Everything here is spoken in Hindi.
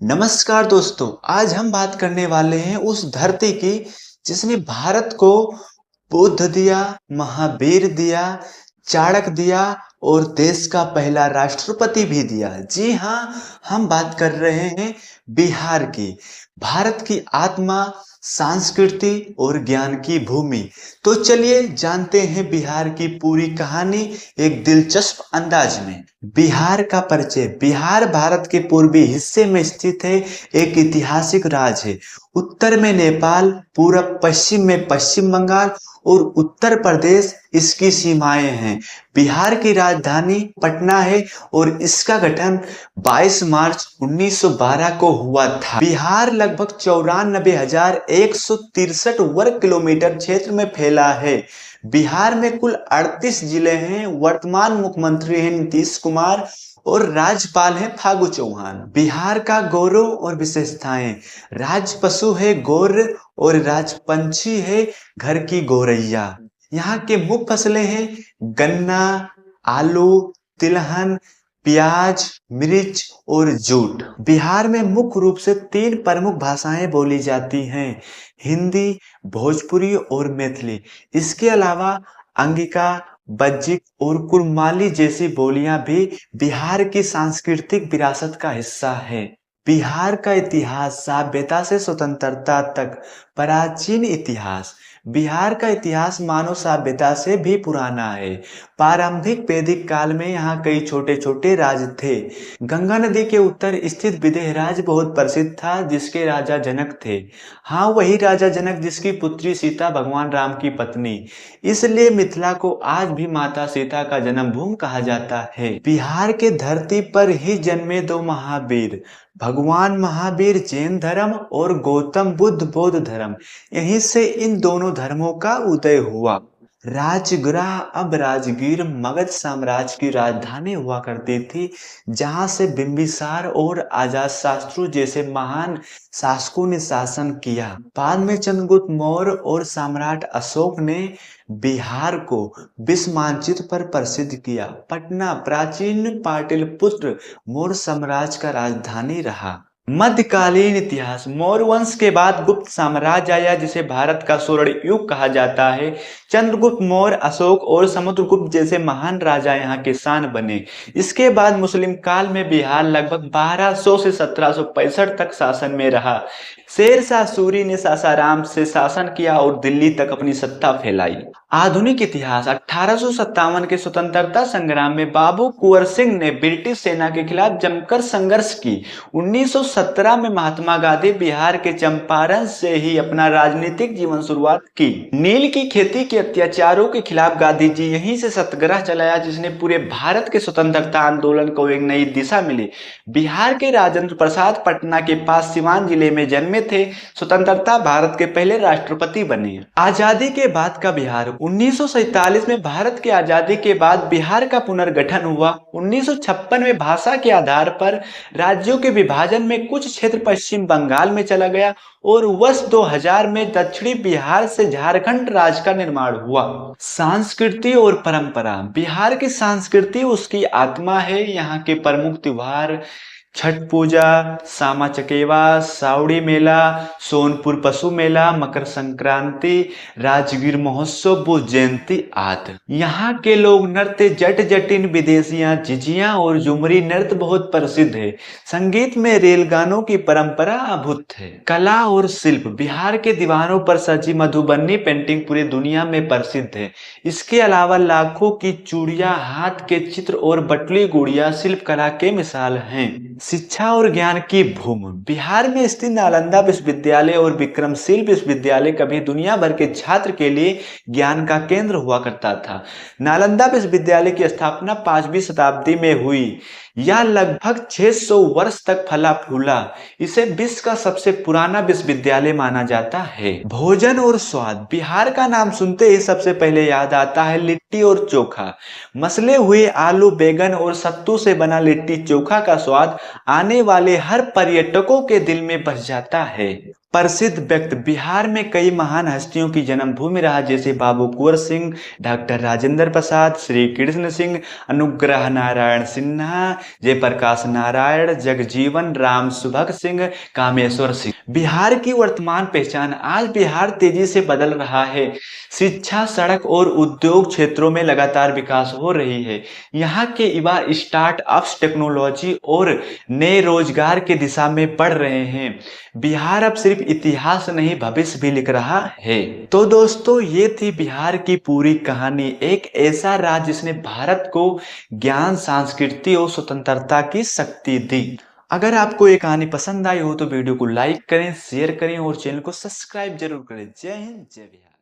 नमस्कार दोस्तों, आज हम बात करने वाले हैं उस धरती की जिसने भारत को बुद्ध दिया, महावीर दिया, चाणक्य दिया और देश का पहला राष्ट्रपति भी दिया। जी हाँ, हम बात कर रहे हैं बिहार की। भारत की आत्मा, संस्कृति और ज्ञान की भूमि। तो चलिए जानते हैं बिहार की पूरी कहानी एक दिलचस्प अंदाज में। बिहार का परिचय। बिहार भारत के पूर्वी हिस्से में स्थित है, एक ऐतिहासिक राज्य है। उत्तर में नेपाल, पूरब पश्चिम में पश्चिम बंगाल और उत्तर प्रदेश इसकी सीमाएं हैं। बिहार की राजधानी पटना है और इसका गठन 22 मार्च 1912 को हुआ था। बिहार लगभग 94,163 वर्ग किलोमीटर क्षेत्र में फैला है। बिहार में कुल 38 जिले हैं। वर्तमान मुख्यमंत्री हैं नीतीश कुमार और राज्यपाल हैं फागू चौहान। बिहार का गौरव और विशेषताएं। राज पशु है गौर और राजपंछी है घर की गौरैया। यहाँ के मुख्य फसलें हैं गन्ना, आलू, तिलहन, प्याज, मिर्च और जूट। बिहार में मुख्य रूप से 3 प्रमुख भाषाएं बोली जाती हैं, हिंदी, भोजपुरी और मैथिली। इसके अलावा अंगिका, बज्जिक और कुड़माली जैसी बोलियां भी बिहार की सांस्कृतिक विरासत का हिस्सा है। बिहार का इतिहास सभ्यता से स्वतंत्रता तक। प्राचीन इतिहास। बिहार का इतिहास मानव सभ्यता से भी पुराना है। प्रारंभिक वैदिक काल में यहाँ कई छोटे छोटे राज्य थे। गंगा नदी के उत्तर स्थित विदेह राज्य बहुत प्रसिद्ध था, जिसके राजा जनक थे। हाँ, वही राजा जनक जिसकी पुत्री सीता भगवान राम की पत्नी। इसलिए मिथिला को आज भी माता सीता का जन्मभूमि कहा जाता है। बिहार के धरती पर ही जन्मे 2 महावीर, भगवान महावीर जैन धर्म और गौतम बुद्ध बौद्ध धर्म। यहीं से इन दोनों धर्मों का उदय हुआ। राजगृह अब राजगीर मगध साम्राज्य की राजधानी हुआ करती थी, जहां से बिंबिसार और अजातशत्रु जैसे महान शासकों ने शासन किया। बाद में चंद्रगुप्त मौर्य और सम्राट अशोक ने बिहार को विश्व मानचित्र पर प्रसिद्ध किया। पटना प्राचीन पाटलिपुत्र मौर्य साम्राज्य का राजधानी रहा। मध्यकालीन इतिहास। मौर्य वंश के बाद गुप्त साम्राज्य आया, जिसे भारत का स्वर्ण युग कहा जाता है। चंद्रगुप्त मौर्य, अशोक और समुद्रगुप्त जैसे महान राजा यहाँ के शान बने। इसके बाद मुस्लिम काल में बिहार लगभग 1200 से 1765 तक शासन में रहा। शेरशाह सूरी ने सासाराम से शासन किया और दिल्ली तक अपनी सत्ता फैलाई। आधुनिक इतिहास। 1857 के स्वतंत्रता संग्राम में बाबू कुंवर सिंह ने ब्रिटिश सेना के खिलाफ जमकर संघर्ष की। 1917 में महात्मा गांधी बिहार के चंपारण से ही अपना राजनीतिक जीवन शुरुआत की। नील की खेती के अत्याचारों के खिलाफ गांधी जी यहीं से सत्याग्रह चलाया, जिसने पूरे भारत के स्वतंत्रता आंदोलन को एक नई दिशा मिली। बिहार के राजेंद्र प्रसाद पटना के पास सिवान जिले में जन्मे थे। स्वतंत्रता भारत के पहले राष्ट्रपति बने। आजादी के बाद का बिहार। 1947 में भारत की आजादी के बाद बिहार का पुनर्गठन हुआ। 1956 में भाषा के आधार पर राज्यों के विभाजन में कुछ क्षेत्र पश्चिम बंगाल में चला गया और वर्ष 2000 में दक्षिणी बिहार से झारखंड राज्य का निर्माण हुआ। संस्कृति और परंपरा। बिहार की संस्कृति उसकी आत्मा है। यहाँ के प्रमुख त्योहार छठ पूजा, सामा चकेवा, सावड़ी मेला, सोनपुर पशु मेला, मकर संक्रांति, राजगीर महोत्सव, बुद्ध जयंती आदि। यहाँ के लोग नृत्य जट जटिन, विदेशियां, झिझिया और झुमरी नृत्य बहुत प्रसिद्ध है। संगीत में रेलगानों की परंपरा अद्भुत है। कला और शिल्प। बिहार के दीवारों पर सजी मधुबनी पेंटिंग पूरी दुनिया में प्रसिद्ध है। इसके अलावा लाखों की चूड़ियां, हाथ के चित्र और बटुली गुड़िया शिल्प कला के मिसाल हैं। शिक्षा और ज्ञान की भूमि। बिहार में स्थित नालंदा विश्वविद्यालय और विक्रमशील विश्वविद्यालय कभी दुनिया भर के छात्र के लिए ज्ञान का केंद्र हुआ करता था। नालंदा विश्वविद्यालय की स्थापना 5वीं शताब्दी में हुई। यह लगभग 600 वर्ष तक फला फूला। इसे विश्व का सबसे पुराना विश्वविद्यालय माना जाता है। भोजन और स्वाद। बिहार का नाम सुनते ही सबसे पहले याद आता है लिट्टी और चोखा। मसले हुए आलू, बैगन और सत्तू से बना लिट्टी चोखा का स्वाद आने वाले हर पर्यटकों के दिल में बस जाता है। प्रसिद्ध व्यक्ति। बिहार में कई महान हस्तियों की जन्मभूमि रहा, जैसे बाबू कुंवर सिंह, डॉक्टर राजेंद्र प्रसाद, श्री कृष्ण सिंह, अनुग्रह नारायण सिन्हा, जयप्रकाश नारायण, जगजीवन राम, सुभग सिंह, कामेश्वर सिंह। बिहार की वर्तमान पहचान। आज बिहार तेजी से बदल रहा है। शिक्षा, सड़क और उद्योग क्षेत्रों में लगातार विकास हो रही है। यहाँ के युवा स्टार्टअप्स, टेक्नोलॉजी और नए रोजगार की दिशा में बढ़ रहे हैं। बिहार अब सिर्फ इतिहास नहीं, भविष्य भी लिख रहा है। तो दोस्तों, ये थी बिहार की पूरी कहानी। एक ऐसा राज्य जिसने भारत को ज्ञान, संस्कृति और स्वतंत्रता की शक्ति दी। अगर आपको ये कहानी पसंद आई हो तो वीडियो को लाइक करें, शेयर करें और चैनल को सब्सक्राइब जरूर करें। जय हिंद, जय बिहार।